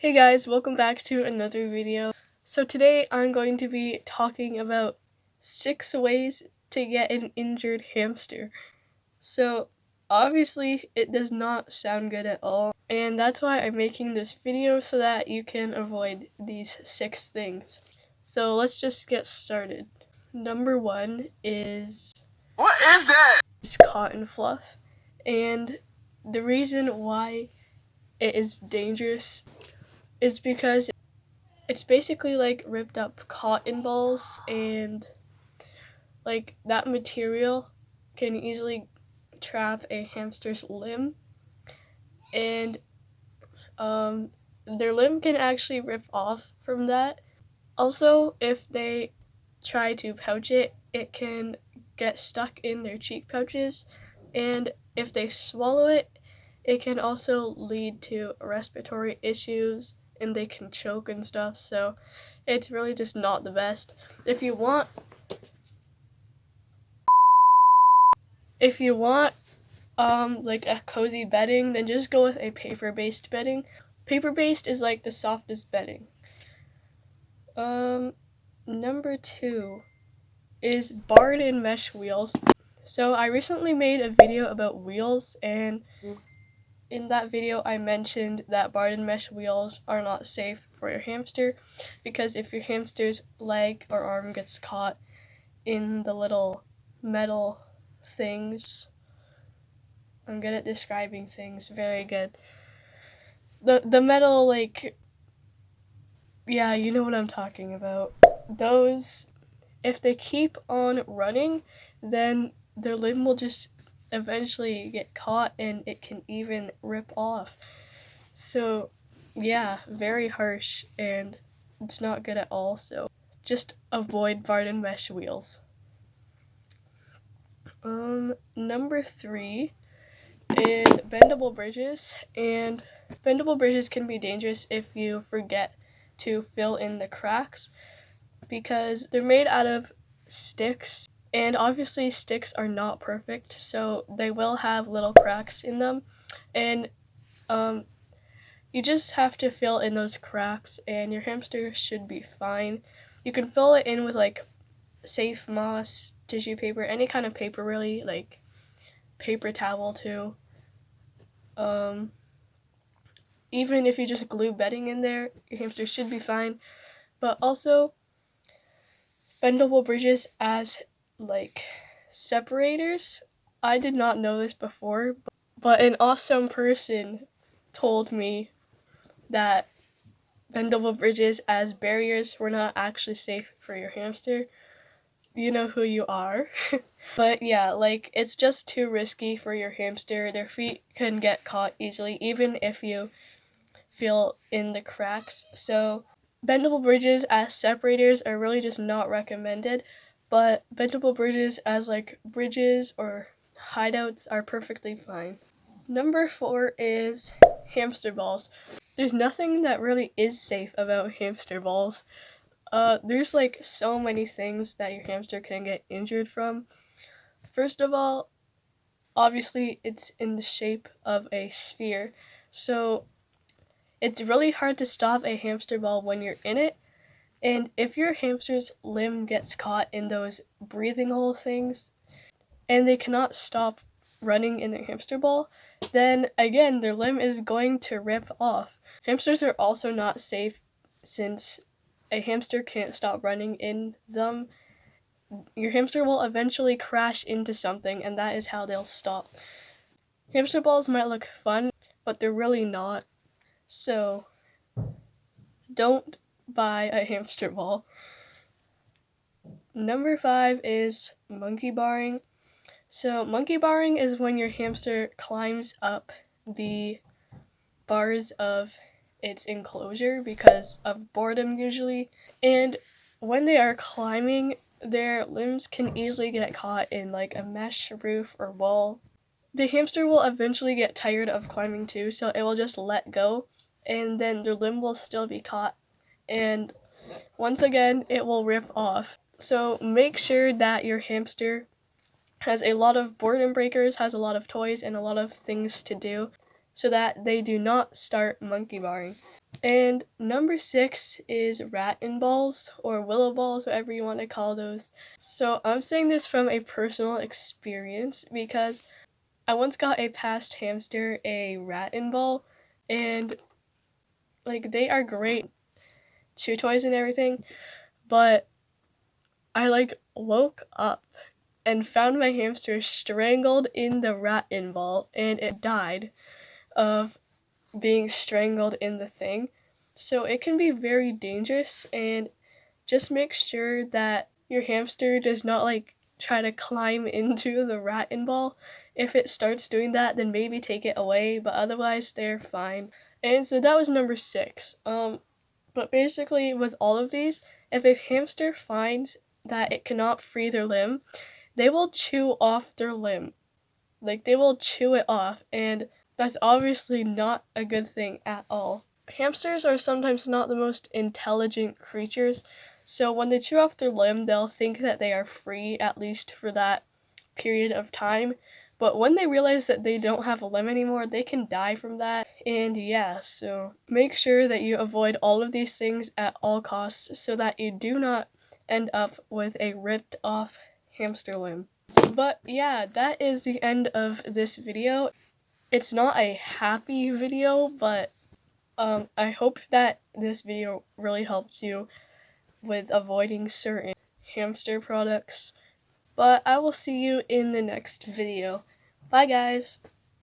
Hey guys, welcome back to another video. So today I'm going to be talking about 6 ways to get an injured hamster. So obviously it does not sound good at all, and that's why I'm making this video so that you can avoid these 6 things. So let's just get started. Number 1 is What is that? cotton fluff, and the reason why it is dangerous is because it's basically like ripped up cotton balls, and like that material can easily trap a hamster's limb, and their limb can actually rip off from that. Also, if they try to pouch it, it can get stuck in their cheek pouches, and if they swallow it, it can also lead to respiratory issues and they can choke and stuff. So it's really just not the best. If you want like a cozy bedding, then just go with a paper-based bedding. Paper-based is like the softest bedding. Number 2 is barred and mesh wheels. So I recently made a video about wheels, and in that video I mentioned that barred and mesh wheels are not safe for your hamster, because if your hamster's leg or arm gets caught in the little metal things, I'm good at describing things, very good. The metal, like, yeah, you know what I'm talking about. Those, if they keep on running, then their limb will just eventually get caught and it can even rip off. So yeah, very harsh, and it's not good at all, so just avoid barred mesh wheels. Number 3 is bendable bridges, and bendable bridges can be dangerous if you forget to fill in the cracks, because they're made out of sticks, and obviously sticks are not perfect, so they will have little cracks in them, and you just have to fill in those cracks and your hamster should be fine. You can fill it in with like safe moss, tissue paper, any kind of paper really, like paper towel too. Even if you just glue bedding in there, your hamster should be fine. But also, bendable bridges as like separators. I did not know this before, but an awesome person told me that bendable bridges as barriers were not actually safe for your hamster. You know who you are. But yeah, like, it's just too risky for your hamster. Their feet can get caught easily, even if you fill in the cracks. So bendable bridges as separators are really just not recommended, but bendable bridges as like bridges or hideouts are perfectly fine. Number 4 is hamster balls. There's nothing that really is safe about hamster balls. There's like so many things that your hamster can get injured from. First of all, obviously it's in the shape of a sphere, so it's really hard to stop a hamster ball when you're in it. And if your hamster's limb gets caught in those breathing hole things and they cannot stop running in their hamster ball, then again their limb is going to rip off. Hamsters are also not safe since a hamster can't stop running in them. Your hamster will eventually crash into something, and that is how they'll stop. Hamster balls might look fun, but they're really not. So don't buy a hamster ball. Number 5 is monkey barring. So monkey barring is when your hamster climbs up the bars of its enclosure because of boredom usually, and when they are climbing, their limbs can easily get caught in like a mesh roof or wall. The hamster will eventually get tired of climbing too, so it will just let go, and then their limb will still be caught, and once again it will rip off. So make sure that your hamster has a lot of boredom breakers, has a lot of toys, and a lot of things to do so that they do not start monkey barring. And number 6 is Rattan Balls, or Willow Balls, whatever you want to call those. So I'm saying this from a personal experience because I once got a past hamster a Rattan Ball, and like they are great chew toys and everything, but I like woke up and found my hamster strangled in the Rattan Ball, and it died of being strangled in the thing. So it can be very dangerous, and just make sure that your hamster does not like try to climb into the Rattan Ball. If it starts doing that, then maybe take it away, but otherwise they're fine. And so that was number 6. But basically with all of these, if a hamster finds that it cannot free their limb, they will chew off their limb. Like they will chew it off, and that's obviously not a good thing at all. Hamsters are sometimes not the most intelligent creatures, so when they chew off their limb, they'll think that they are free, at least for that period of time. But when they realize that they don't have a limb anymore, they can die from that. And yeah, so make sure that you avoid all of these things at all costs so that you do not end up with a ripped off hamster limb. But yeah, that is the end of this video. It's not a happy video, but I hope that this video really helps you with avoiding certain hamster products. But I will see you in the next video. Bye guys!